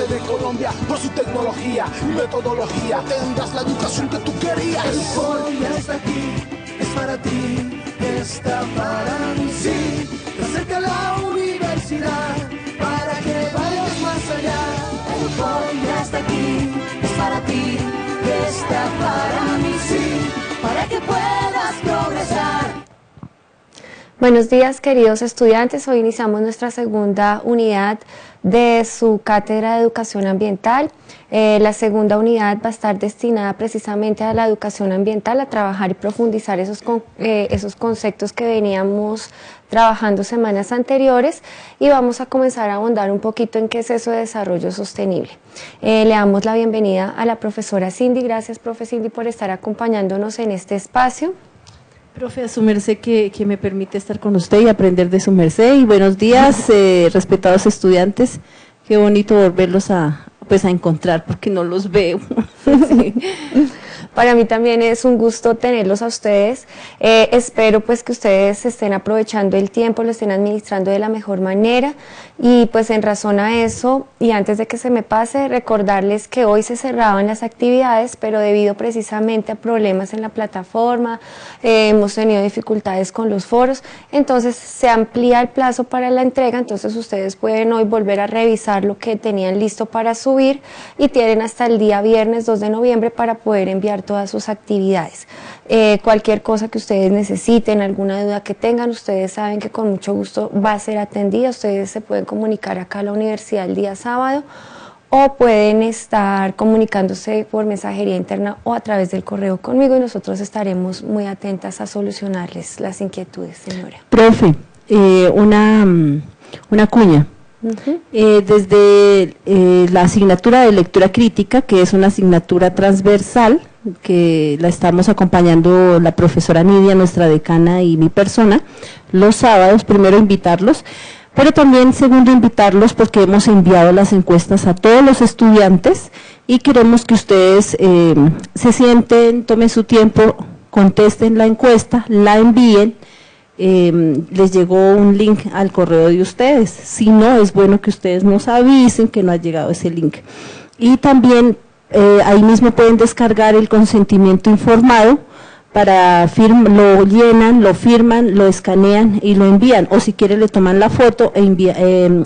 de Colombia por su tecnología y metodología. Tendrás la educación que tú querías. El foro ya está aquí, es para ti, está para mí, sí. Te acerca a la universidad para que vayas más allá. El foro ya está aquí, es para ti, está para mí, sí, para que puedas progresar. Buenos días, queridos estudiantes. Hoy iniciamos nuestra segunda unidad de su cátedra de educación ambiental. La segunda unidad va a estar destinada precisamente a la educación ambiental, a trabajar y profundizar esos conceptos que veníamos trabajando semanas anteriores, y vamos a comenzar a ahondar un poquito en qué es eso de desarrollo sostenible. Le damos la bienvenida a la profesora Cindy. Gracias, profe Cindy, por estar acompañándonos en este espacio. Profe, a su merced que me permite estar con usted y aprender de su merced. Y buenos días, respetados estudiantes. Qué bonito volverlos a encontrar, porque no los veo. Sí. Para mí también es un gusto tenerlos a ustedes. Espero pues que ustedes estén aprovechando el tiempo, lo estén administrando de la mejor manera, y pues en razón a eso, y antes de que se me pase, recordarles que hoy se cerraban las actividades, pero debido precisamente a problemas en la plataforma, hemos tenido dificultades con los foros, entonces se amplía el plazo para la entrega. Entonces ustedes pueden hoy volver a revisar lo que tenían listo para subir, y tienen hasta el día viernes 2 de noviembre para poder enviar todas sus actividades. Cualquier cosa que ustedes necesiten, alguna duda que tengan, ustedes saben que con mucho gusto va a ser atendida. Ustedes se pueden comunicar acá a la universidad el día sábado, o pueden estar comunicándose por mensajería interna o a través del correo conmigo, y nosotros estaremos muy atentas a solucionarles las inquietudes, señora. Profe, una cuña. Desde la asignatura de lectura crítica, que es una asignatura transversal, que la estamos acompañando la profesora Nidia, nuestra decana, y mi persona, los sábados. Primero, invitarlos, pero también segundo, invitarlos porque hemos enviado las encuestas a todos los estudiantes y queremos que ustedes se sienten, tomen su tiempo, contesten la encuesta, la envíen. Les llegó un link al correo de ustedes. Si no, es bueno que ustedes nos avisen que no ha llegado ese link. Y también ahí mismo pueden descargar el consentimiento informado para lo llenan, lo firman, lo escanean y lo envían, o si quieren le toman la foto e envían,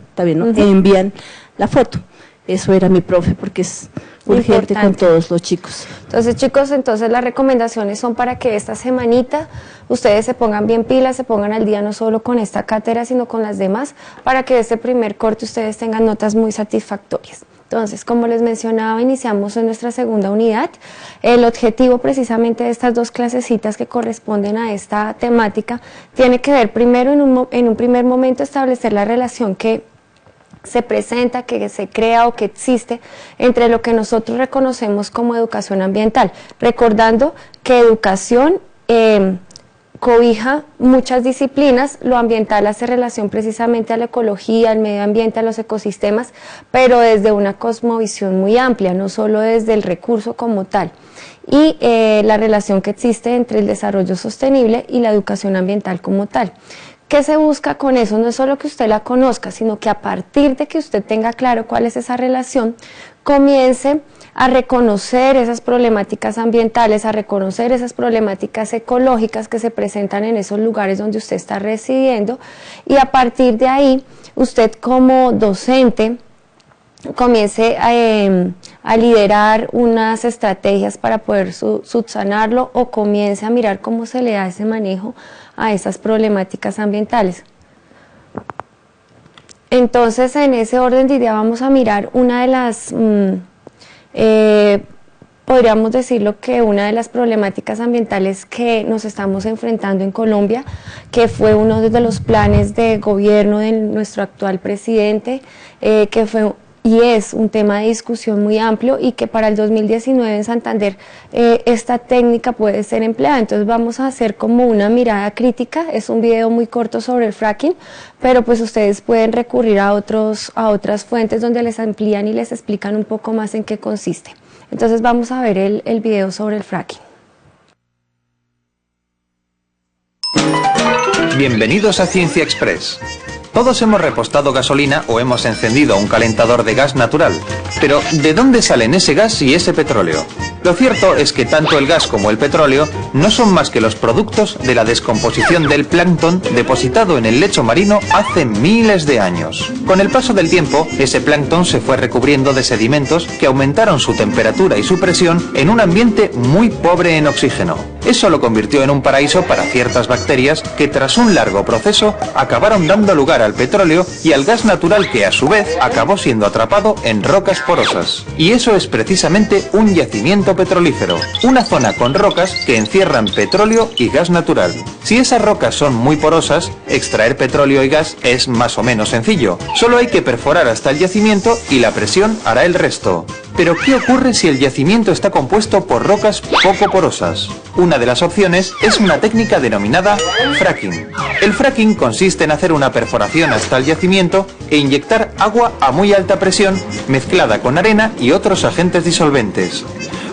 está bien, ¿no? Envían la foto. Eso era, mi profe, porque es urgente con todos los chicos. Entonces, chicos, las recomendaciones son para que esta semanita ustedes se pongan bien pilas, se pongan al día no solo con esta cátedra, sino con las demás, para que este primer corte ustedes tengan notas muy satisfactorias. Entonces, como les mencionaba, iniciamos en nuestra segunda unidad. El objetivo precisamente de estas dos clasecitas que corresponden a esta temática tiene que ver primero, en un primer momento, establecer la relación que se presenta, que se crea o que existe entre lo que nosotros reconocemos como educación ambiental, recordando que educación cobija muchas disciplinas. Lo ambiental hace relación precisamente a la ecología, al medio ambiente, a los ecosistemas, pero desde una cosmovisión muy amplia, no solo desde el recurso como tal. Y la relación que existe entre el desarrollo sostenible y la educación ambiental como tal. ¿Qué se busca con eso? No es solo que usted la conozca, sino que a partir de que usted tenga claro cuál es esa relación, comience a reconocer esas problemáticas ambientales, a reconocer esas problemáticas ecológicas que se presentan en esos lugares donde usted está residiendo, y a partir de ahí, usted como docente comience a liderar unas estrategias para poder subsanarlo, o comience a mirar cómo se le da ese manejo a esas problemáticas ambientales. Entonces, en ese orden de idea vamos a mirar una de las, podríamos decirlo que una de las problemáticas ambientales que nos estamos enfrentando en Colombia, que fue uno de los planes de gobierno de nuestro actual presidente, que fue y es un tema de discusión muy amplio, y que para el 2019 en Santander esta técnica puede ser empleada. Entonces vamos a hacer como una mirada crítica. Es un video muy corto sobre el fracking, pero pues ustedes pueden recurrir a otras fuentes donde les amplían y les explican un poco más en qué consiste. Entonces vamos a ver el video sobre el fracking. Bienvenidos a Ciencia Express. Todos hemos repostado gasolina o hemos encendido un calentador de gas natural. Pero, ¿de dónde salen ese gas y ese petróleo? Lo cierto es que tanto el gas como el petróleo no son más que los productos de la descomposición del plancton depositado en el lecho marino hace miles de años. Con el paso del tiempo, ese plancton se fue recubriendo de sedimentos que aumentaron su temperatura y su presión en un ambiente muy pobre en oxígeno. Eso lo convirtió en un paraíso para ciertas bacterias que tras un largo proceso acabaron dando lugar al petróleo y al gas natural que a su vez acabó siendo atrapado en rocas porosas. Y eso es precisamente un yacimiento petrolífero, una zona con rocas que encierran petróleo y gas natural. Si esas rocas son muy porosas, extraer petróleo y gas es más o menos sencillo. Solo hay que perforar hasta el yacimiento y la presión hará el resto. Pero ¿qué ocurre si el yacimiento está compuesto por rocas poco porosas? Una de las opciones es una técnica denominada fracking. El fracking consiste en hacer una perforación hasta el yacimiento e inyectar agua a muy alta presión mezclada con arena y otros agentes disolventes.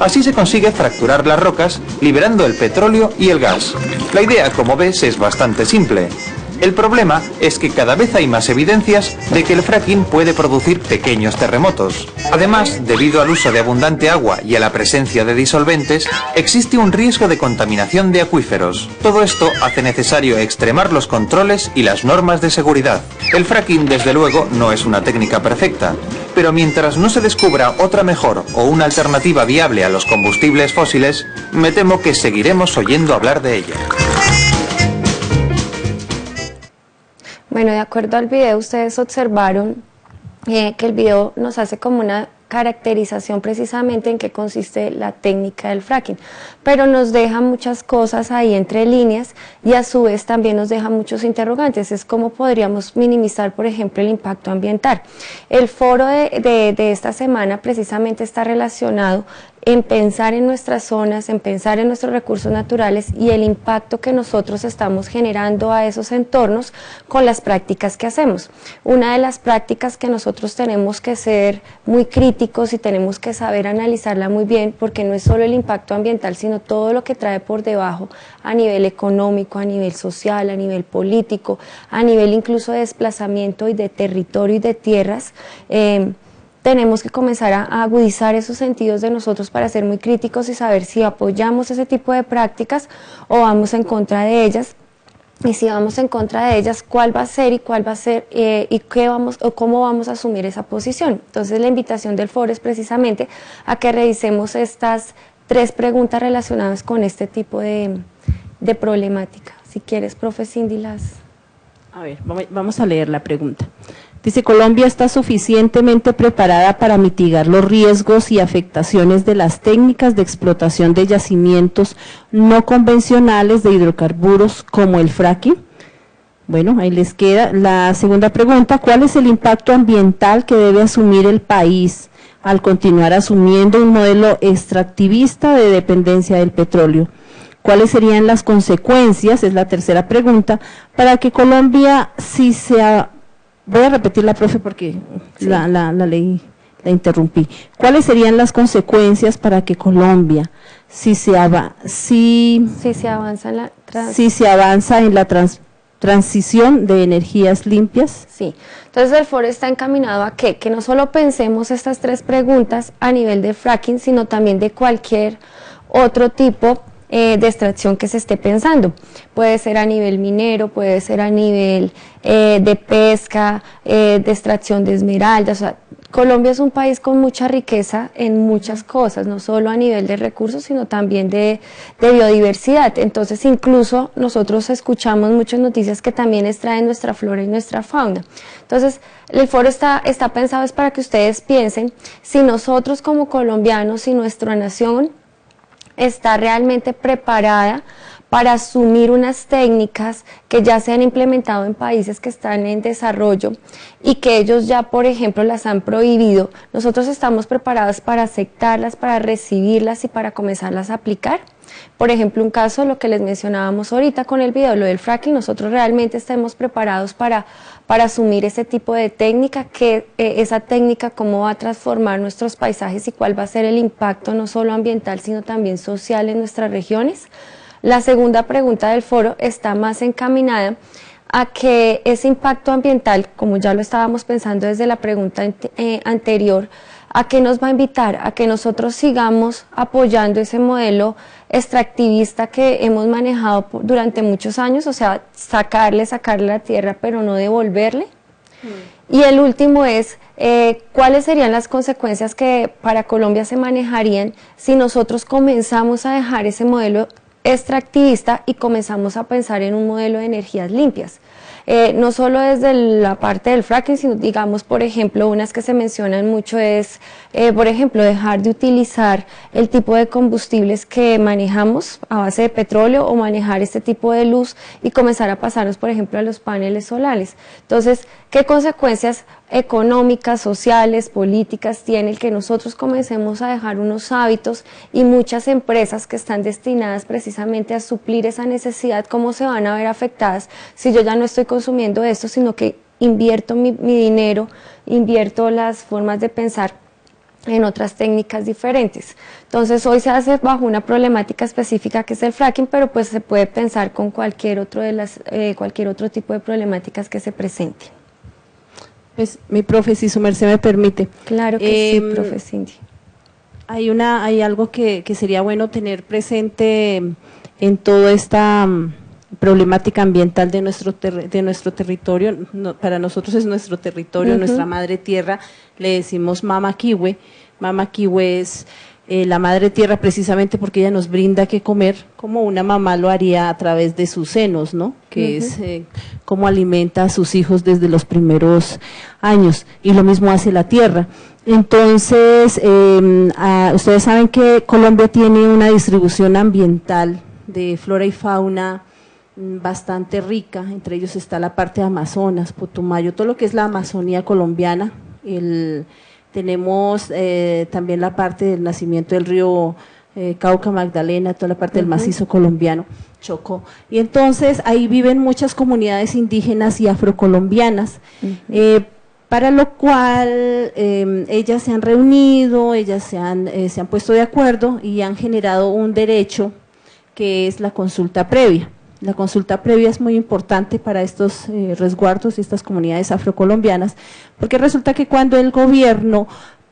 Así se consigue fracturar las rocas, liberando el petróleo y el gas. La idea, como ves, es bastante simple. El problema es que cada vez hay más evidencias de que el fracking puede producir pequeños terremotos. Además, debido al uso de abundante agua y a la presencia de disolventes, existe un riesgo de contaminación de acuíferos. Todo esto hace necesario extremar los controles y las normas de seguridad. El fracking, desde luego, no es una técnica perfecta, pero mientras no se descubra otra mejor o una alternativa viable a los combustibles fósiles, me temo que seguiremos oyendo hablar de ella. Bueno, de acuerdo al video, ustedes observaron que el video nos hace como una caracterización precisamente en qué consiste la técnica del fracking, pero nos deja muchas cosas ahí entre líneas y a su vez también nos deja muchos interrogantes. Es cómo podríamos minimizar, por ejemplo, el impacto ambiental. El foro de esta semana precisamente está relacionado en pensar en nuestras zonas, en pensar en nuestros recursos naturales y el impacto que nosotros estamos generando a esos entornos con las prácticas que hacemos. Una de las prácticas que nosotros tenemos que ser muy críticos y tenemos que saber analizarla muy bien, porque no es solo el impacto ambiental, sino todo lo que trae por debajo a nivel económico, a nivel social, a nivel político, a nivel incluso de desplazamiento y de territorio y de tierras. Tenemos que comenzar a agudizar esos sentidos de nosotros para ser muy críticos y saber si apoyamos ese tipo de prácticas o vamos en contra de ellas. Y si vamos en contra de ellas, ¿cuál va a ser y cuál va a ser y qué vamos o cómo vamos a asumir esa posición? Entonces la invitación del foro es precisamente a que revisemos estas 3 preguntas relacionadas con este tipo de problemática. Si quieres, profe Cindy, A ver, vamos a leer la pregunta. Dice, ¿Colombia está suficientemente preparada para mitigar los riesgos y afectaciones de las técnicas de explotación de yacimientos no convencionales de hidrocarburos como el fracking? Bueno, ahí les queda. La segunda pregunta, ¿cuál es el impacto ambiental que debe asumir el país al continuar asumiendo un modelo extractivista de dependencia del petróleo? ¿Cuáles serían las consecuencias? Es la tercera pregunta, para que Colombia, si se... Voy a repetirla, profe, porque sí, la leí, la interrumpí. ¿Cuáles serían las consecuencias para que Colombia, si se avanza en la transición de energías limpias? Sí, entonces el foro está encaminado a que no solo pensemos estas 3 preguntas a nivel de fracking, sino también de cualquier otro tipo de extracción que se esté pensando. Puede ser a nivel minero, puede ser a nivel de pesca, de extracción de esmeraldas. O sea, Colombia es un país con mucha riqueza en muchas cosas, no solo a nivel de recursos, sino también de biodiversidad. Entonces, incluso nosotros escuchamos muchas noticias que también extraen nuestra flora y nuestra fauna. Entonces, el foro está pensado es para que ustedes piensen si nosotros como colombianos, si nuestra nación está realmente preparada para asumir unas técnicas que ya se han implementado en países que están en desarrollo y que ellos ya, por ejemplo, las han prohibido. Nosotros estamos preparados para aceptarlas, para recibirlas y para comenzarlas a aplicar. Por ejemplo, un caso, lo que les mencionábamos ahorita con el video, lo del fracking, nosotros realmente estamos preparados para asumir ese tipo de técnica, esa técnica cómo va a transformar nuestros paisajes y cuál va a ser el impacto no solo ambiental, sino también social en nuestras regiones. La segunda pregunta del foro está más encaminada a que ese impacto ambiental, como ya lo estábamos pensando desde la pregunta anterior, ¿a qué nos va a invitar? A que nosotros sigamos apoyando ese modelo extractivista que hemos manejado durante muchos años, o sea, sacarle la tierra, pero no devolverle. Y el último es, ¿cuáles serían las consecuencias que para Colombia se manejarían si nosotros comenzamos a dejar ese modelo extractivista y comenzamos a pensar en un modelo de energías limpias? No solo desde la parte del fracking, sino digamos, por ejemplo, unas que se mencionan mucho es, por ejemplo, dejar de utilizar el tipo de combustibles que manejamos a base de petróleo o manejar este tipo de luz y comenzar a pasarnos, por ejemplo, a los paneles solares. Entonces, ¿qué consecuencias económicas, sociales, políticas tiene el que nosotros comencemos a dejar unos hábitos y muchas empresas que están destinadas precisamente a suplir esa necesidad, cómo se van a ver afectadas si yo ya no estoy consumiendo esto, sino que invierto mi dinero, invierto las formas de pensar en otras técnicas diferentes? Entonces hoy se hace bajo una problemática específica que es el fracking, pero pues se puede pensar con cualquier otro tipo de problemáticas que se presenten. Pues mi profe, si su merced me permite. Claro que sí, profe Cindy. Hay algo que sería bueno tener presente en toda esta problemática ambiental de nuestro territorio. Para nosotros es nuestro territorio, nuestra madre tierra, le decimos Mama Kiwe. Mama Kiwe es la madre tierra precisamente porque ella nos brinda que comer, como una mamá lo haría a través de sus senos, ¿no? Que es cómo alimenta a sus hijos desde los primeros años, y lo mismo hace la tierra. Entonces, ustedes saben que Colombia tiene una distribución ambiental de flora y fauna bastante rica, entre ellos está la parte de Amazonas, Putumayo, todo lo que es la Amazonía colombiana. Tenemos también la parte del nacimiento del río Cauca, Magdalena, toda la parte del macizo colombiano, Chocó. Y entonces ahí viven muchas comunidades indígenas y afrocolombianas, para lo cual ellas se han reunido, ellas se han puesto de acuerdo y han generado un derecho que es la consulta previa. La consulta previa es muy importante para estos resguardos y estas comunidades afrocolombianas, porque resulta que cuando el gobierno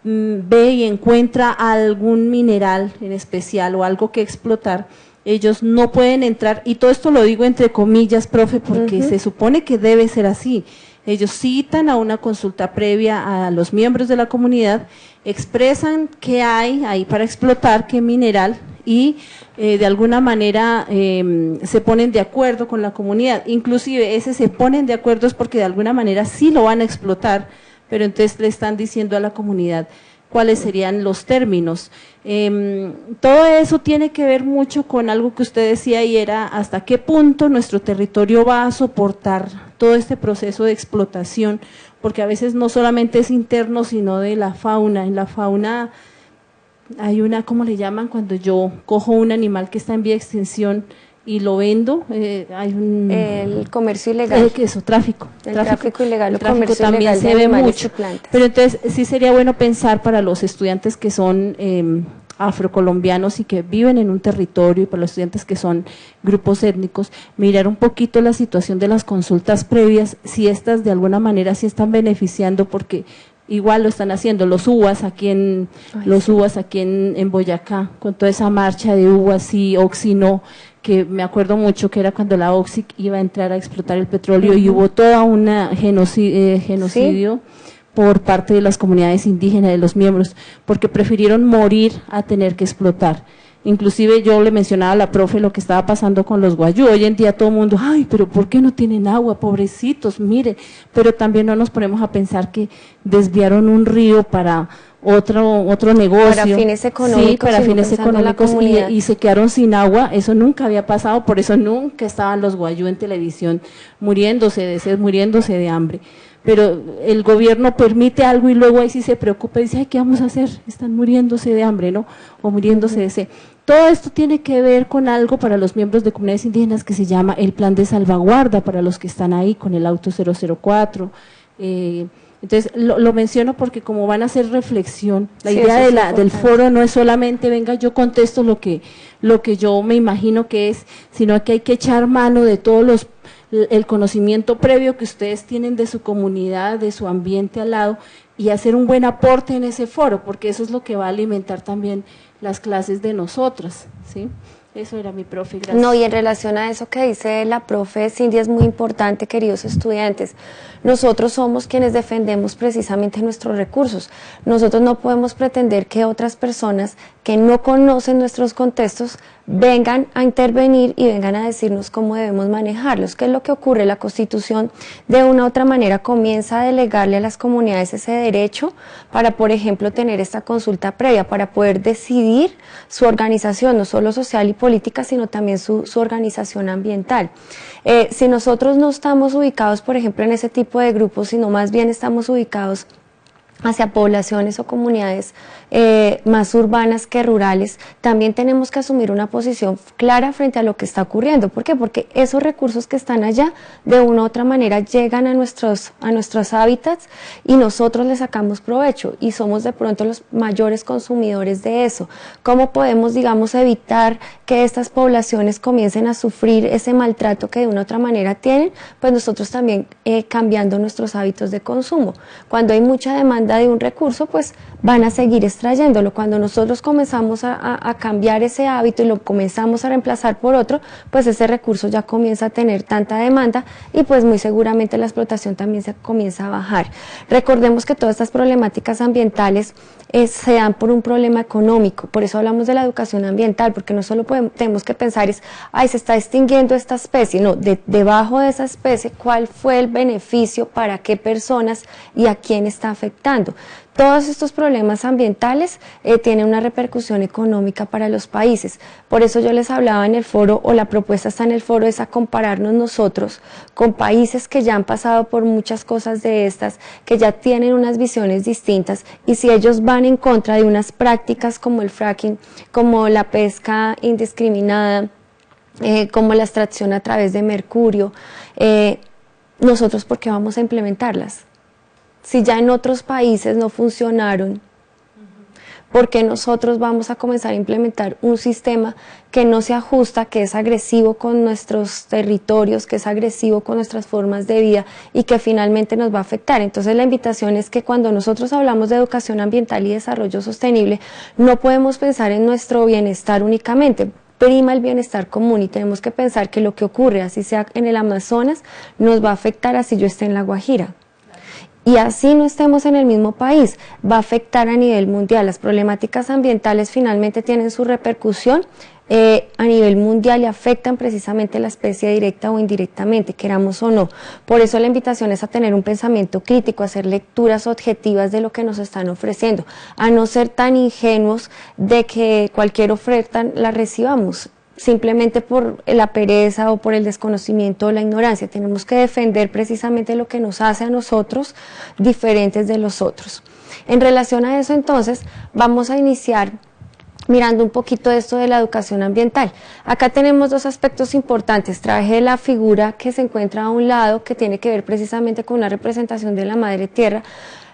ve y encuentra algún mineral en especial o algo que explotar, ellos no pueden entrar, y todo esto lo digo entre comillas, profe, porque se supone que debe ser así. Ellos citan a una consulta previa a los miembros de la comunidad, expresan qué hay ahí para explotar, qué mineral, y de alguna manera se ponen de acuerdo con la comunidad. Inclusive ese se ponen de acuerdo es porque de alguna manera sí lo van a explotar, pero entonces le están diciendo a la comunidad cuáles serían los términos. Todo eso tiene que ver mucho con algo que usted decía, y era hasta qué punto nuestro territorio va a soportar todo este proceso de explotación, porque a veces no solamente es interno, sino de la fauna. En la fauna hay una, ¿cómo le llaman? Cuando yo cojo un animal que está en vía de extinción y lo vendo, hay un… El comercio ilegal. Eso, tráfico. El tráfico ilegal, el tráfico comercio también ilegal se de ve animales mucho. y plantas. Pero entonces sí sería bueno pensar para los estudiantes que son afrocolombianos y que viven en un territorio, y para los estudiantes que son grupos étnicos, mirar un poquito la situación de las consultas previas, si estas de alguna manera sí están beneficiando, porque igual lo están haciendo los uvas aquí en Boyacá, con toda esa marcha de uvas y Oxy no, que me acuerdo mucho que era cuando la Oxy iba a entrar a explotar el petróleo, y hubo toda una genocidio por parte de las comunidades indígenas, de los miembros, porque prefirieron morir a tener que explotar. Inclusive yo le mencionaba a la profe lo que estaba pasando con los guayú. Hoy en día todo el mundo, ay, pero ¿por qué no tienen agua? Pobrecitos, mire. Pero también no nos ponemos a pensar que desviaron un río para otro negocio. Para fines económicos. Sí, para fines económicos, y se quedaron sin agua. Eso nunca había pasado, por eso nunca estaban los guayú en televisión muriéndose de sed, muriéndose de hambre. Pero el gobierno permite algo y luego ahí sí se preocupa y dice, ay, ¿qué vamos a hacer? Están muriéndose de hambre, ¿no? O muriéndose de sed. Todo esto tiene que ver con algo para los miembros de comunidades indígenas que se llama el plan de salvaguarda para los que están ahí con el auto 004, Entonces, lo menciono porque como van a hacer reflexión, la Sí, idea eso es del importante. foro no es solamente, venga, yo contesto lo que yo me imagino que es, sino que hay que echar mano de todos el conocimiento previo que ustedes tienen de su comunidad, de su ambiente al lado, y hacer un buen aporte en ese foro, porque eso es lo que va a alimentar también las clases de nosotras, ¿sí? Eso era mi profe, gracias. No, y en relación a eso que dice la profe Cindy, es muy importante, queridos estudiantes. Nosotros somos quienes defendemos precisamente nuestros recursos. Nosotros no podemos pretender que otras personas que no conocen nuestros contextos vengan a intervenir y vengan a decirnos cómo debemos manejarlos. ¿Qué es lo que ocurre? La Constitución de una u otra manera comienza a delegarle a las comunidades ese derecho para, por ejemplo, tener esta consulta previa, para poder decidir su organización, no solo social y política, sino también su organización ambiental. Si nosotros no estamos ubicados, por ejemplo, en ese tipo de grupos, sino más bien estamos ubicados hacia poblaciones o comunidades más urbanas que rurales, también tenemos que asumir una posición clara frente a lo que está ocurriendo. ¿Por qué? Porque esos recursos que están allá, de una u otra manera, llegan a nuestros hábitats y nosotros les sacamos provecho y somos de pronto los mayores consumidores de eso. ¿Cómo podemos, digamos, evitar que estas poblaciones comiencen a sufrir ese maltrato que de una u otra manera tienen? Pues nosotros también cambiando nuestros hábitos de consumo. Cuando hay mucha demanda de un recurso, pues van a seguir extrayéndolo. Cuando nosotros comenzamos a cambiar ese hábito y lo comenzamos a reemplazar por otro, pues ese recurso ya comienza a tener tanta demanda y pues muy seguramente la explotación también se comienza a bajar. Recordemos que todas estas problemáticas ambientales se dan por un problema económico, por eso hablamos de la educación ambiental, porque no solo tenemos que pensar ay, se está extinguiendo esta especie, no, debajo de esa especie, ¿cuál fue el beneficio para qué personas y a quién está afectando? Todos estos problemas ambientales tienen una repercusión económica para los países. Por eso yo les hablaba en el foro, o la propuesta está en el foro, es a compararnos nosotros con países que ya han pasado por muchas cosas de estas, que ya tienen unas visiones distintas, y si ellos van en contra de unas prácticas como el fracking, como la pesca indiscriminada, como la extracción a través de mercurio, nosotros ¿por qué vamos a implementarlas? Si ya en otros países no funcionaron, ¿por qué nosotros vamos a comenzar a implementar un sistema que no se ajusta, que es agresivo con nuestros territorios, que es agresivo con nuestras formas de vida y que finalmente nos va a afectar? Entonces la invitación es que cuando nosotros hablamos de educación ambiental y desarrollo sostenible, no podemos pensar en nuestro bienestar únicamente. Prima el bienestar común y tenemos que pensar que lo que ocurre, así sea en el Amazonas, nos va a afectar así yo esté en La Guajira. Y así no estemos en el mismo país, va a afectar a nivel mundial. Las problemáticas ambientales finalmente tienen su repercusión a nivel mundial y afectan precisamente la especie directa o indirectamente, queramos o no. Por eso la invitación es a tener un pensamiento crítico, a hacer lecturas objetivas de lo que nos están ofreciendo, a no ser tan ingenuos de que cualquier oferta la recibamos simplemente por la pereza o por el desconocimiento o la ignorancia. Tenemos que defender precisamente lo que nos hace a nosotros diferentes de los otros. En relación a eso, entonces, vamos a iniciar mirando un poquito esto de la educación ambiental. Acá tenemos dos aspectos importantes. Traje la figura que se encuentra a un lado, que tiene que ver precisamente con una representación de la Madre Tierra,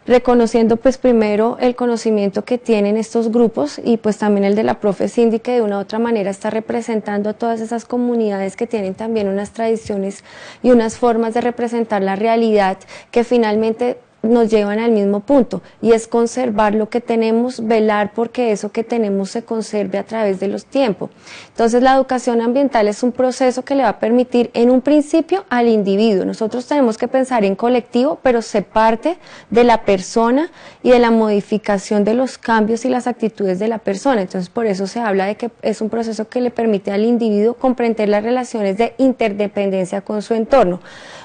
reconociendo pues primero el conocimiento que tienen estos grupos y pues también el de la profe Cindy, que de una u otra manera está representando a todas esas comunidades que tienen también unas tradiciones y unas formas de representar la realidad que finalmente nos llevan al mismo punto, y es conservar lo que tenemos, velar porque eso que tenemos se conserve a través de los tiempos. Entonces la educación ambiental es un proceso que le va a permitir en un principio al individuo. Nosotros tenemos que pensar en colectivo, pero se parte de la persona y de la modificación de los cambios y las actitudes de la persona. Entonces por eso se habla de que es un proceso que le permite al individuo comprender las relaciones de interdependencia con su entorno.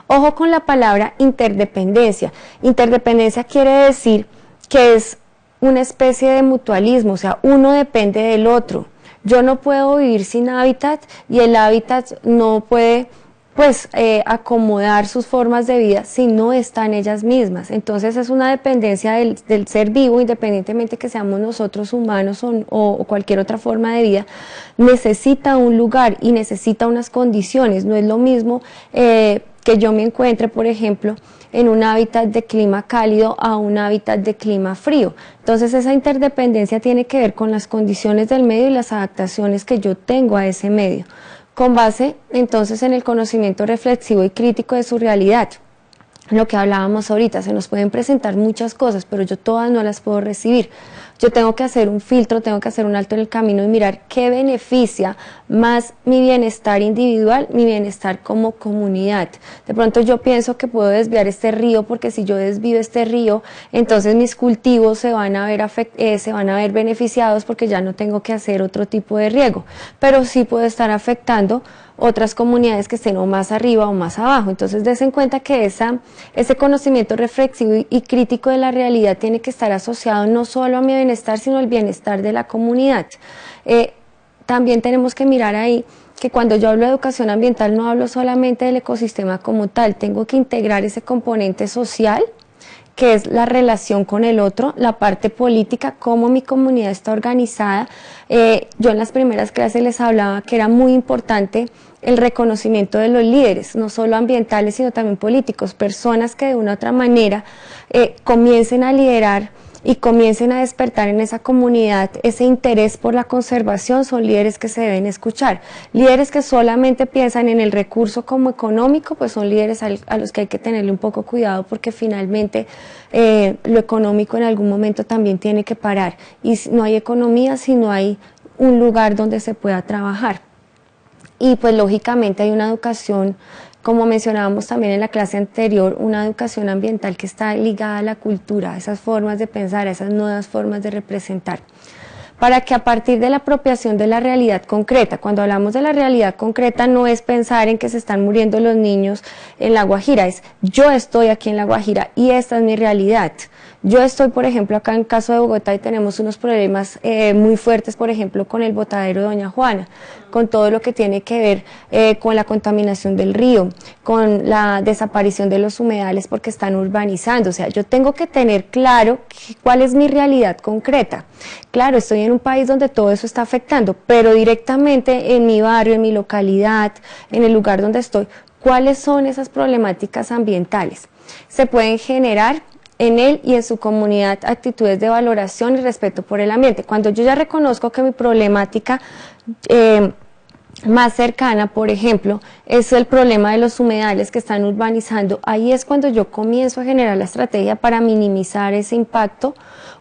Ojo con la palabra interdependencia. Interdependencia quiere decir que es una especie de mutualismo, o sea, uno depende del otro. Yo no puedo vivir sin hábitat y el hábitat no puede acomodar sus formas de vida si no están ellas mismas. Entonces es una dependencia del ser vivo, independientemente que seamos nosotros humanos o cualquier otra forma de vida, necesita un lugar y necesita unas condiciones. No es lo mismo que yo me encuentre, por ejemplo, en un hábitat de clima cálido a un hábitat de clima frío. Entonces esa interdependencia tiene que ver con las condiciones del medio y las adaptaciones que yo tengo a ese medio, con base entonces en el conocimiento reflexivo y crítico de su realidad. Lo que hablábamos ahorita, se nos pueden presentar muchas cosas, pero yo todas no las puedo recibir. Yo tengo que hacer un filtro, tengo que hacer un alto en el camino y mirar qué beneficia más mi bienestar individual, mi bienestar como comunidad. De pronto yo pienso que puedo desviar este río, porque si yo desvío este río, entonces mis cultivos se van a ver beneficiados, porque ya no tengo que hacer otro tipo de riego, pero sí puedo estar afectando otras comunidades que estén o más arriba o más abajo. Entonces des en cuenta que ese conocimiento reflexivo y crítico de la realidad tiene que estar asociado no solo a mi bienestar, sino al bienestar de la comunidad. También tenemos que mirar ahí que cuando yo hablo de educación ambiental no hablo solamente del ecosistema como tal, tengo que integrar ese componente social, que es la relación con el otro, la parte política, cómo mi comunidad está organizada. Yo en las primeras clases les hablaba que era muy importante el reconocimiento de los líderes, no solo ambientales, sino también políticos, personas que de una u otra manera comiencen a liderar y comiencen a despertar en esa comunidad ese interés por la conservación. Son líderes que se deben escuchar. Líderes que solamente piensan en el recurso como económico, pues son líderes a los que hay que tenerle un poco cuidado, porque finalmente lo económico en algún momento también tiene que parar, y no hay economía si no hay un lugar donde se pueda trabajar. Y pues lógicamente hay una educación, como mencionábamos también en la clase anterior, una educación ambiental que está ligada a la cultura, a esas formas de pensar, a esas nuevas formas de representar, para que a partir de la apropiación de la realidad concreta, cuando hablamos de la realidad concreta no es pensar en que se están muriendo los niños en La Guajira, es yo estoy aquí en La Guajira y esta es mi realidad. Yo estoy, por ejemplo, acá en el caso de Bogotá y tenemos unos problemas muy fuertes, por ejemplo, con el botadero de Doña Juana, con todo lo que tiene que ver con la contaminación del río, con la desaparición de los humedales porque están urbanizando. O sea, yo tengo que tener claro cuál es mi realidad concreta. Claro, estoy en un país donde todo eso está afectando, pero directamente en mi barrio, en mi localidad, en el lugar donde estoy, ¿cuáles son esas problemáticas ambientales? Se pueden generar en él y en su comunidad actitudes de valoración y respeto por el ambiente. Cuando yo ya reconozco que mi problemática más cercana, por ejemplo, es el problema de los humedales que están urbanizando, ahí es cuando yo comienzo a generar la estrategia para minimizar ese impacto,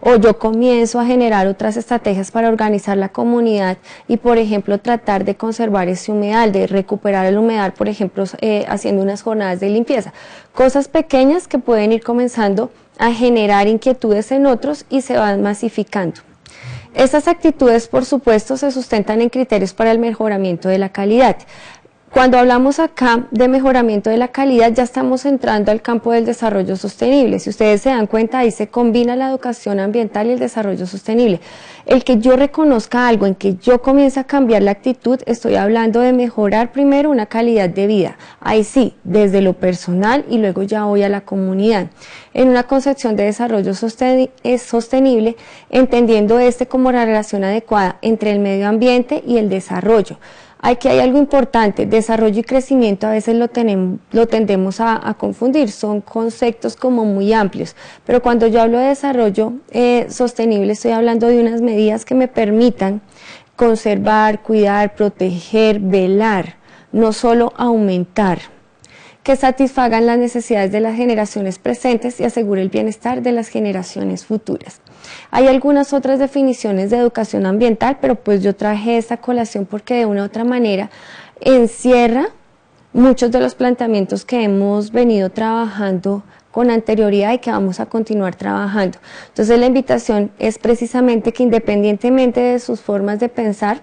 o yo comienzo a generar otras estrategias para organizar la comunidad y, por ejemplo, tratar de conservar ese humedal, de recuperar el humedal, por ejemplo, haciendo unas jornadas de limpieza. Cosas pequeñas que pueden ir comenzando a generar inquietudes en otros y se van masificando. Estas actitudes, por supuesto, se sustentan en criterios para el mejoramiento de la calidad. Cuando hablamos acá de mejoramiento de la calidad, ya estamos entrando al campo del desarrollo sostenible. Si ustedes se dan cuenta, ahí se combina la educación ambiental y el desarrollo sostenible. El que yo reconozca algo, en que yo comience a cambiar la actitud, estoy hablando de mejorar primero una calidad de vida. Ahí sí, desde lo personal, y luego ya voy a la comunidad. En una concepción de desarrollo sostenible, entendiendo como la relación adecuada entre el medio ambiente y el desarrollo. Aquí hay algo importante, desarrollo y crecimiento a veces lo tendemos a confundir, son conceptos como muy amplios, pero cuando yo hablo de desarrollo sostenible estoy hablando de unas medidas que me permitan conservar, cuidar, proteger, velar, no solo aumentar, que satisfagan las necesidades de las generaciones presentes y asegure el bienestar de las generaciones futuras. Hay algunas otras definiciones de educación ambiental, pero pues yo traje esta colación porque de una u otra manera encierra muchos de los planteamientos que hemos venido trabajando con anterioridad y que vamos a continuar trabajando. Entonces la invitación es precisamente que independientemente de sus formas de pensar,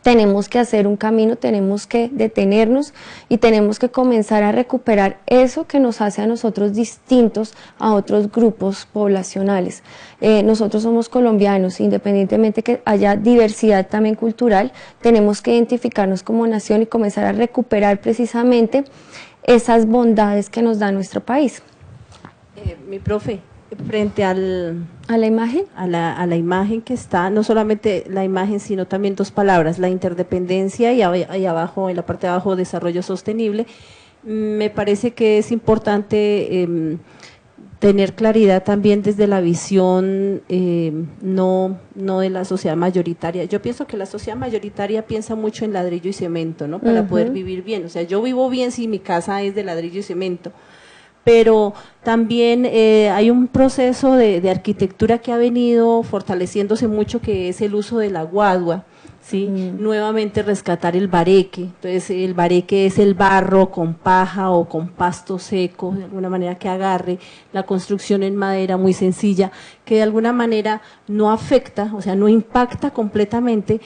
tenemos que hacer un camino, tenemos que detenernos y tenemos que comenzar a recuperar eso que nos hace a nosotros distintos a otros grupos poblacionales. Nosotros somos colombianos, independientemente que haya diversidad también cultural, tenemos que identificarnos como nación y comenzar a recuperar precisamente esas bondades que nos da nuestro país. Mi profe, frente ¿A la imagen? a la imagen que está, no solamente la imagen, sino también dos palabras, la interdependencia y abajo, en la parte de abajo, desarrollo sostenible. Me parece que es importante tener claridad también desde la visión no de la sociedad mayoritaria. Yo pienso que la sociedad mayoritaria piensa mucho en ladrillo y cemento, ¿no? Para poder vivir bien. O sea, yo vivo bien si mi casa es de ladrillo y cemento. Pero también hay un proceso de arquitectura que ha venido fortaleciéndose mucho, que es el uso de la guadua, ¿sí? Nuevamente rescatar el bareque. Entonces el bareque es el barro con paja o con pasto seco, de alguna manera que agarre, la construcción en madera muy sencilla, que de alguna manera no afecta, o sea, no impacta completamente,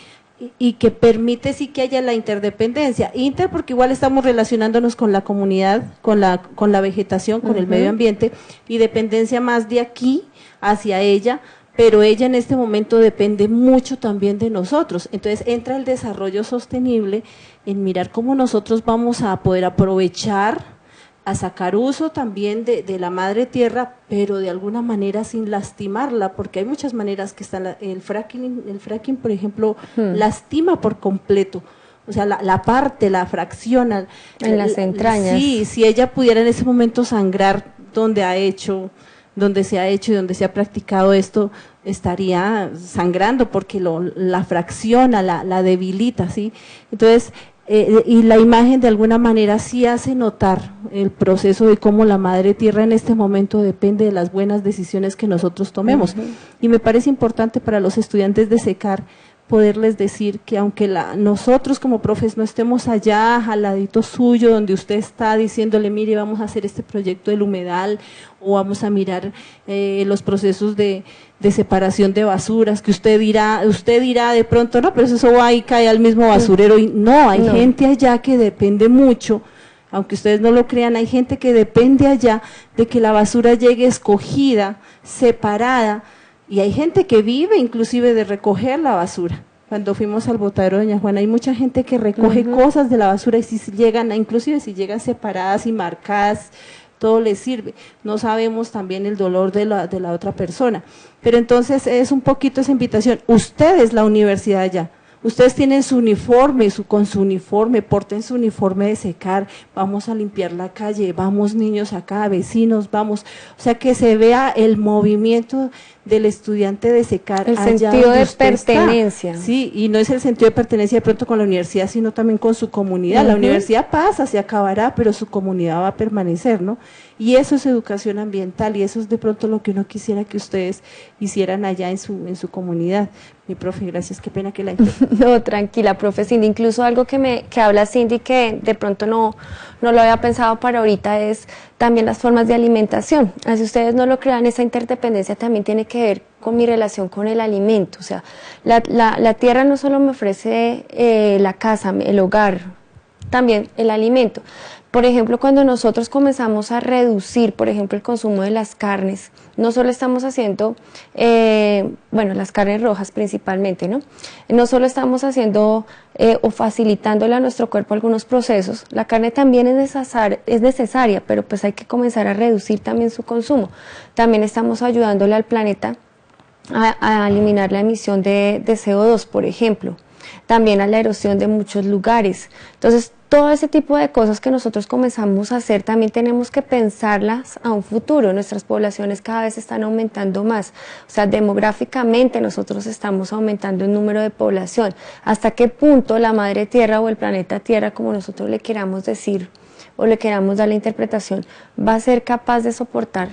y que permite sí que haya la interdependencia, porque igual estamos relacionándonos con la comunidad, con la vegetación, con el medio ambiente, y dependencia más de aquí hacia ella, pero ella en este momento depende mucho también de nosotros. Entonces entra el desarrollo sostenible en mirar cómo nosotros vamos a poder aprovechar, a sacar uso también de la madre tierra, pero de alguna manera sin lastimarla, porque hay muchas maneras que están, el fracking por ejemplo, lastima por completo, o sea, la fracciona. En las entrañas. Sí, si ella pudiera en ese momento sangrar donde se ha hecho y donde se ha practicado esto, estaría sangrando porque la fracciona, la debilita, ¿sí? Entonces, y la imagen de alguna manera sí hace notar el proceso de cómo la madre tierra en este momento depende de las buenas decisiones que nosotros tomemos. Y me parece importante para los estudiantes de SECAR poderles decir que aunque nosotros como profes no estemos allá al ladito suyo, donde usted está diciéndole, mire, vamos a hacer este proyecto del humedal, o vamos a mirar los procesos de separación de basuras, que usted dirá de pronto, no, pero eso va y cae al mismo basurero, y no, hay gente allá que depende mucho, aunque ustedes no lo crean, hay gente que depende allá de que la basura llegue escogida, separada, y hay gente que vive inclusive de recoger la basura. Cuando fuimos al botadero de Doña Juana, hay mucha gente que recoge cosas de la basura, y si llegan, inclusive si llegan separadas y marcadas, todo les sirve. No sabemos también el dolor de la otra persona. Pero entonces es un poquito esa invitación. Usted es la universidad allá. Ustedes tienen su uniforme, con su uniforme, porten su uniforme de SECAR, vamos a limpiar la calle, vamos niños acá, vecinos, vamos, o sea, que se vea el movimiento del estudiante de SECAR, el sentido de pertenencia. Sí, y no es el sentido de pertenencia de pronto con la universidad, sino también con su comunidad. La universidad pasa, se acabará, pero su comunidad va a permanecer, ¿no? Y eso es educación ambiental, y eso es de pronto lo que uno quisiera que ustedes hicieran allá en su comunidad. Mi profe, gracias, qué pena que la No, tranquila, profe Cindy, incluso algo que habla Cindy que de pronto no lo había pensado para ahorita es también las formas de alimentación. Así ustedes no lo crean, esa interdependencia también tiene que ver con mi relación con el alimento. O sea, la tierra no solo me ofrece la casa, el hogar, también el alimento. Por ejemplo, cuando nosotros comenzamos a reducir, por ejemplo, el consumo de las carnes, no solo estamos haciendo, las carnes rojas principalmente, ¿no? No solo estamos haciendo o facilitándole a nuestro cuerpo algunos procesos, la carne también es necesaria, pero pues hay que comenzar a reducir también su consumo. También estamos ayudándole al planeta a eliminar la emisión de CO2, por ejemplo, también a la erosión de muchos lugares. Entonces, todo ese tipo de cosas que nosotros comenzamos a hacer también tenemos que pensarlas a un futuro. Nuestras poblaciones cada vez están aumentando más, o sea, demográficamente nosotros estamos aumentando el número de población. ¿Hasta qué punto la madre tierra o el planeta tierra, como nosotros le queramos decir o le queramos dar la interpretación, va a ser capaz de soportar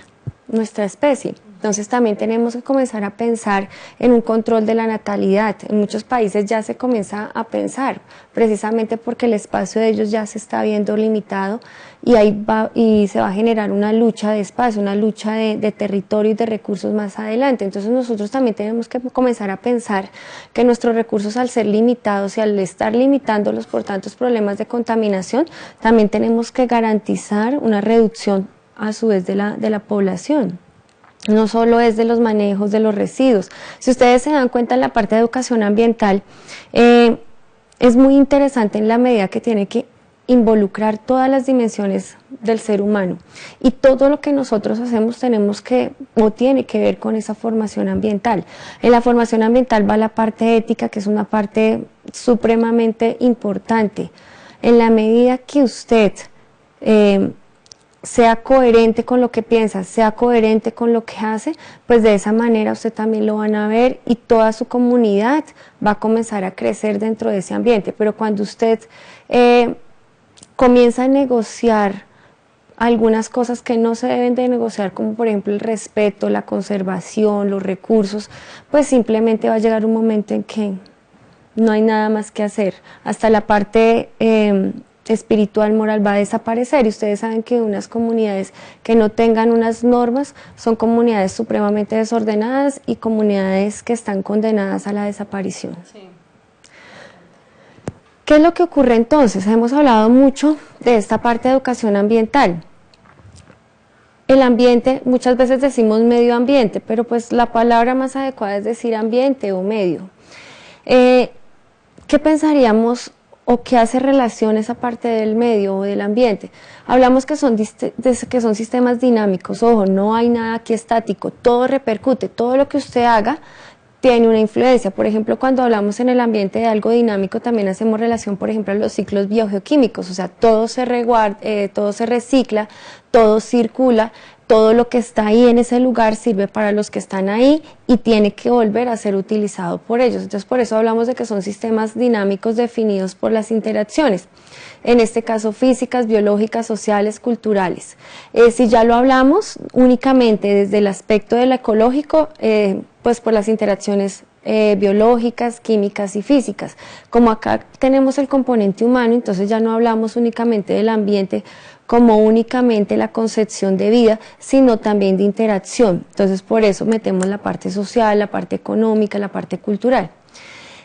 nuestra especie? Entonces también tenemos que comenzar a pensar en un control de la natalidad. En muchos países ya se comienza a pensar, precisamente porque el espacio de ellos ya se está viendo limitado, y se va a generar una lucha de espacio, una lucha de territorio y de recursos más adelante. Entonces nosotros también tenemos que comenzar a pensar que nuestros recursos, al ser limitados y al estar limitándolos por tantos problemas de contaminación, también tenemos que garantizar una reducción a su vez de la población. No solo es de los manejos de los residuos. Si ustedes se dan cuenta en la parte de educación ambiental, es muy interesante en la medida que tiene que involucrar todas las dimensiones del ser humano, y todo lo que nosotros hacemos tiene que ver con esa formación ambiental. En la formación ambiental va la parte ética, que es una parte supremamente importante. En la medida que usted sea coherente con lo que piensa, sea coherente con lo que hace, pues de esa manera usted también lo van a ver y toda su comunidad va a comenzar a crecer dentro de ese ambiente. Pero cuando usted comienza a negociar algunas cosas que no se deben de negociar, como por ejemplo el respeto, la conservación, los recursos, pues simplemente va a llegar un momento en que no hay nada más que hacer. Hasta la parte espiritual, moral va a desaparecer, y ustedes saben que unas comunidades que no tengan unas normas son comunidades supremamente desordenadas y comunidades que están condenadas a la desaparición. Sí. ¿Qué es lo que ocurre entonces? Hemos hablado mucho de esta parte de educación ambiental. El ambiente, muchas veces decimos medio ambiente, pero pues la palabra más adecuada es decir ambiente o medio. ¿Qué pensaríamos o qué hace relación esa parte del medio o del ambiente? Hablamos que son sistemas dinámicos. Ojo, no hay nada aquí estático, todo repercute, todo lo que usted haga tiene una influencia. Por ejemplo, cuando hablamos en el ambiente de algo dinámico, también hacemos relación, por ejemplo, a los ciclos biogeoquímicos, o sea, todo se recicla, todo circula, todo lo que está ahí en ese lugar sirve para los que están ahí y tiene que volver a ser utilizado por ellos. Entonces, por eso hablamos de que son sistemas dinámicos definidos por las interacciones, en este caso físicas, biológicas, sociales, culturales. Si ya lo hablamos únicamente desde el aspecto del ecológico, pues por las interacciones biológicas, químicas y físicas. Como acá tenemos el componente humano, entonces ya no hablamos únicamente del ambiente como únicamente la concepción de vida, sino también de interacción. Entonces por eso metemos la parte social, la parte económica, la parte cultural.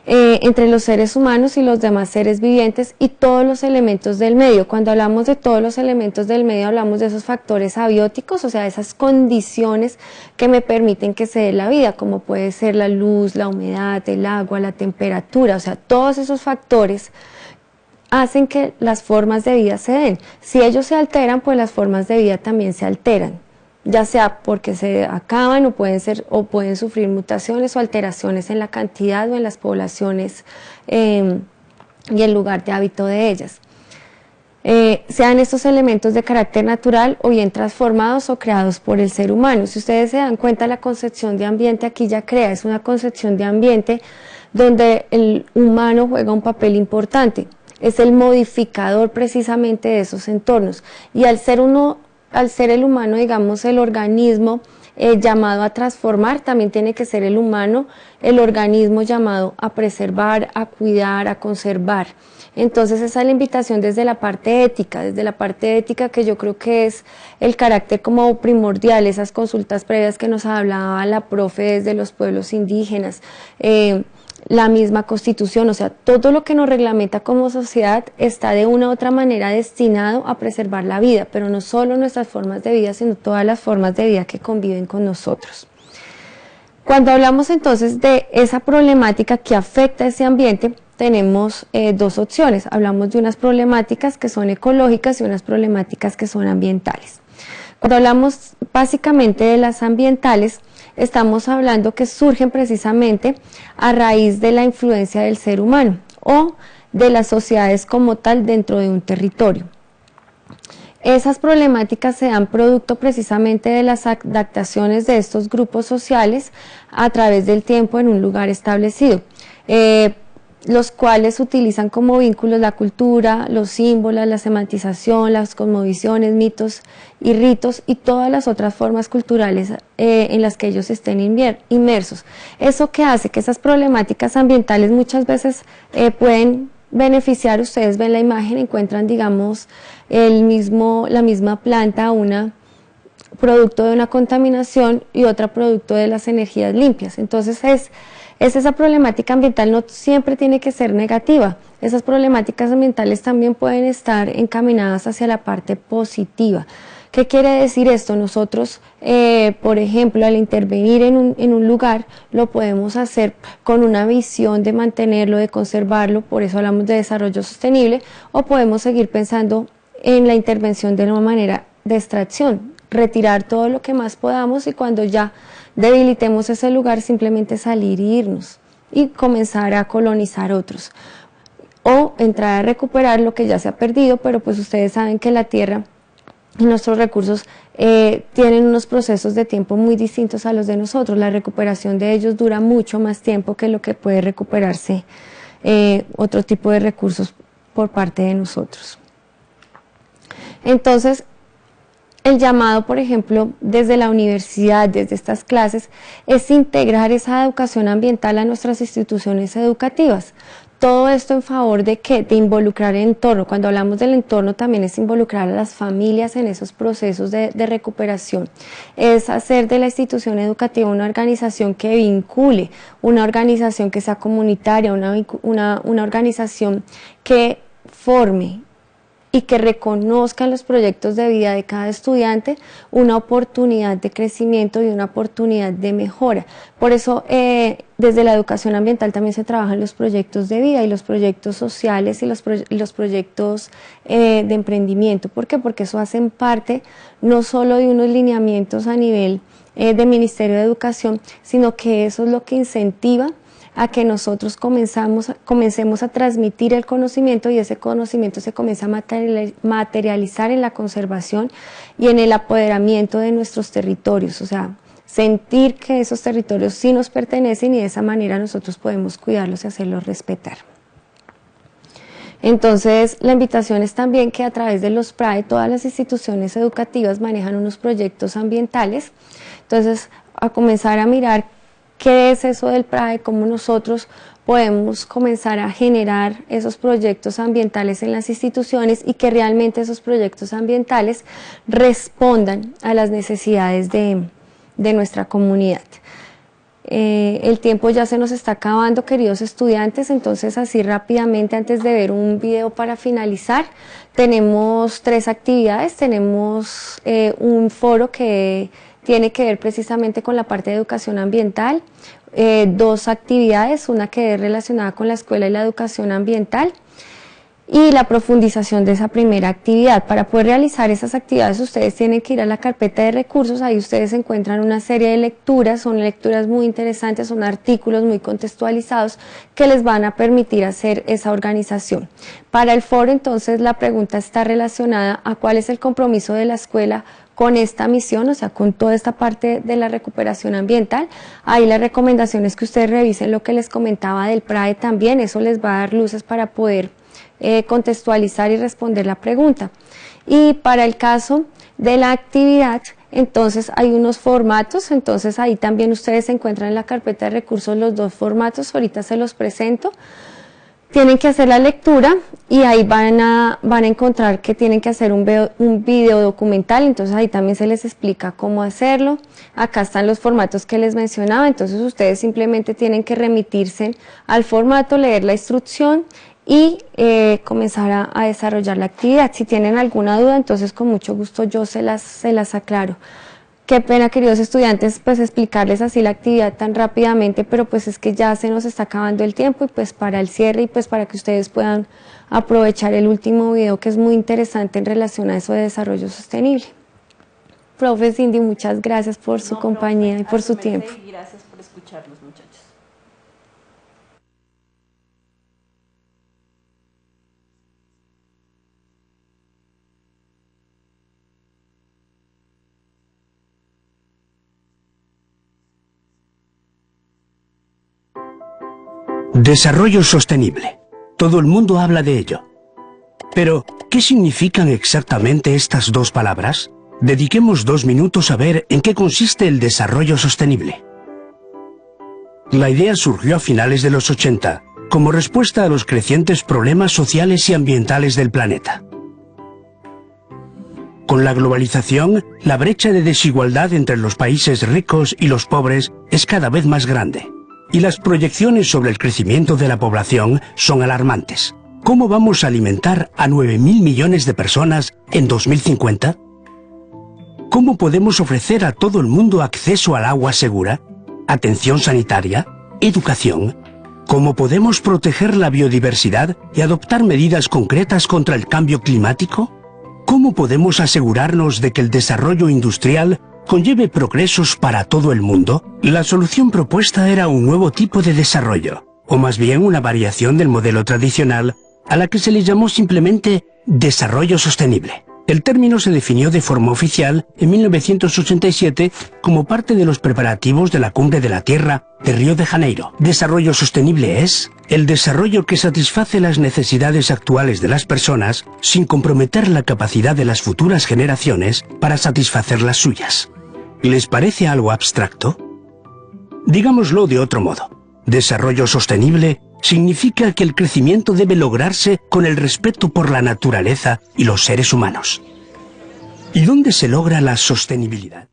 Entre los seres humanos y los demás seres vivientes y todos los elementos del medio. Cuando hablamos de todos los elementos del medio, hablamos de esos factores abióticos, o sea, esas condiciones que me permiten que se dé la vida, como puede ser la luz, la humedad, el agua, la temperatura, o sea, todos esos factores hacen que las formas de vida se den. Si ellos se alteran, pues las formas de vida también se alteran, ya sea porque se acaban o pueden sufrir mutaciones o alteraciones en la cantidad o en las poblaciones y el lugar de hábito de ellas. Sean estos elementos de carácter natural o bien transformados o creados por el ser humano. Si ustedes se dan cuenta, la concepción de ambiente aquí ya es una concepción de ambiente donde el humano juega un papel importante. Es el modificador precisamente de esos entornos, y al ser el humano, digamos, el organismo llamado a transformar, también tiene que ser el humano, el organismo llamado a preservar, a cuidar, a conservar. Entonces esa es la invitación desde la parte ética, que yo creo que es el carácter como primordial, esas consultas previas que nos hablaba la profe desde los pueblos indígenas, la misma Constitución, o sea, todo lo que nos reglamenta como sociedad está de una u otra manera destinado a preservar la vida, pero no solo nuestras formas de vida, sino todas las formas de vida que conviven con nosotros. Cuando hablamos entonces de esa problemática que afecta a ese ambiente, tenemos dos opciones. Hablamos de unas problemáticas que son ecológicas y unas problemáticas que son ambientales. Cuando hablamos básicamente de las ambientales, estamos hablando que surgen precisamente a raíz de la influencia del ser humano o de las sociedades como tal dentro de un territorio. Esas problemáticas se dan producto precisamente de las adaptaciones de estos grupos sociales a través del tiempo en un lugar establecido, los cuales utilizan como vínculos la cultura, los símbolos, la semantización, las cosmovisiones, mitos y ritos y todas las otras formas culturales en las que ellos estén inmersos. Eso que hace que esas problemáticas ambientales muchas veces pueden beneficiar. Ustedes ven la imagen, encuentran, digamos, la misma planta, una producto de una contaminación y otra producto de las energías limpias. Entonces esa problemática ambiental no siempre tiene que ser negativa. Esas problemáticas ambientales también pueden estar encaminadas hacia la parte positiva. ¿Qué quiere decir esto? Nosotros, por ejemplo, al intervenir en un lugar, lo podemos hacer con una visión de mantenerlo, de conservarlo, por eso hablamos de desarrollo sostenible, o podemos seguir pensando en la intervención de una manera de extracción, retirar todo lo que más podamos y cuando ya debilitemos ese lugar simplemente salir e irnos y comenzar a colonizar otros o entrar a recuperar lo que ya se ha perdido, pero pues ustedes saben que la tierra y nuestros recursos tienen unos procesos de tiempo muy distintos a los de nosotros. La recuperación de ellos dura mucho más tiempo que lo que puede recuperarse otro tipo de recursos por parte de nosotros. Entonces, el llamado, por ejemplo, desde la universidad, desde estas clases, es integrar esa educación ambiental a nuestras instituciones educativas. Todo esto en favor de ¿qué? De involucrar el entorno. Cuando hablamos del entorno también es involucrar a las familias en esos procesos de recuperación. Es hacer de la institución educativa una organización que vincule, una organización que sea comunitaria, una organización que forme y que reconozcan los proyectos de vida de cada estudiante, una oportunidad de crecimiento y una oportunidad de mejora. Por eso, desde la educación ambiental también se trabajan los proyectos de vida y los proyectos sociales y los proyectos de emprendimiento. ¿Por qué? Porque eso hacen parte no solo de unos lineamientos a nivel del Ministerio de Educación, sino que eso es lo que incentiva a que nosotros comencemos a transmitir el conocimiento y ese conocimiento se comienza a materializar en la conservación y en el apoderamiento de nuestros territorios, o sea, sentir que esos territorios sí nos pertenecen y de esa manera nosotros podemos cuidarlos y hacerlos respetar. Entonces, la invitación es también que a través de los PRAE todas las instituciones educativas manejan unos proyectos ambientales, entonces a comenzar a mirar ¿qué es eso del PRAE? ¿Cómo nosotros podemos comenzar a generar esos proyectos ambientales en las instituciones y que realmente esos proyectos ambientales respondan a las necesidades de nuestra comunidad? El tiempo ya se nos está acabando, queridos estudiantes, entonces así rápidamente antes de ver un video para finalizar, tenemos 3 actividades, tenemos un foro que tiene que ver precisamente con la parte de educación ambiental, 2 actividades, una que es relacionada con la escuela y la educación ambiental y la profundización de esa primera actividad. Para poder realizar esas actividades ustedes tienen que ir a la carpeta de recursos, ahí ustedes encuentran una serie de lecturas, son lecturas muy interesantes, son artículos muy contextualizados que les van a permitir hacer esa organización. Para el foro entonces la pregunta está relacionada a cuál es el compromiso de la escuela con esta misión, o sea, con toda esta parte de la recuperación ambiental. Ahí la recomendación es que ustedes revisen lo que les comentaba del PRAE también, eso les va a dar luces para poder contextualizar y responder la pregunta. Y para el caso de la actividad, entonces hay unos formatos, entonces ahí también ustedes encuentran en la carpeta de recursos los 2 formatos, ahorita se los presento. Tienen que hacer la lectura y ahí van a encontrar que tienen que hacer un video documental, entonces ahí también se les explica cómo hacerlo. Acá están los formatos que les mencionaba, entonces ustedes simplemente tienen que remitirse al formato, leer la instrucción y comenzar a desarrollar la actividad. Si tienen alguna duda, entonces con mucho gusto yo se las aclaro. Qué pena, queridos estudiantes, pues explicarles así la actividad tan rápidamente, pero pues es que ya se nos está acabando el tiempo y pues para el cierre y pues para que ustedes puedan aprovechar el último video que es muy interesante en relación a eso de desarrollo sostenible. Profe Cindy, muchas gracias por su compañía y por su tiempo. Gracias por escucharnos, muchachos. Desarrollo sostenible. Todo el mundo habla de ello. Pero, ¿qué significan exactamente estas 2 palabras? Dediquemos 2 minutos a ver en qué consiste el desarrollo sostenible. La idea surgió a finales de los 80, como respuesta a los crecientes problemas sociales y ambientales del planeta. Con la globalización, la brecha de desigualdad entre los países ricos y los pobres es cada vez más grande. Y las proyecciones sobre el crecimiento de la población son alarmantes. ¿Cómo vamos a alimentar a 9.000 millones de personas en 2050? ¿Cómo podemos ofrecer a todo el mundo acceso al agua segura, atención sanitaria, educación? ¿Cómo podemos proteger la biodiversidad y adoptar medidas concretas contra el cambio climático? ¿Cómo podemos asegurarnos de que el desarrollo industrial conlleve progresos para todo el mundo? La solución propuesta era un nuevo tipo de desarrollo, o más bien una variación del modelo tradicional a la que se le llamó simplemente desarrollo sostenible. El término se definió de forma oficial en 1987 como parte de los preparativos de la Cumbre de la Tierra de Río de Janeiro. Desarrollo sostenible es el desarrollo que satisface las necesidades actuales de las personas sin comprometer la capacidad de las futuras generaciones para satisfacer las suyas. ¿Les parece algo abstracto? Digámoslo de otro modo. Desarrollo sostenible significa que el crecimiento debe lograrse con el respeto por la naturaleza y los seres humanos. ¿Y dónde se logra la sostenibilidad?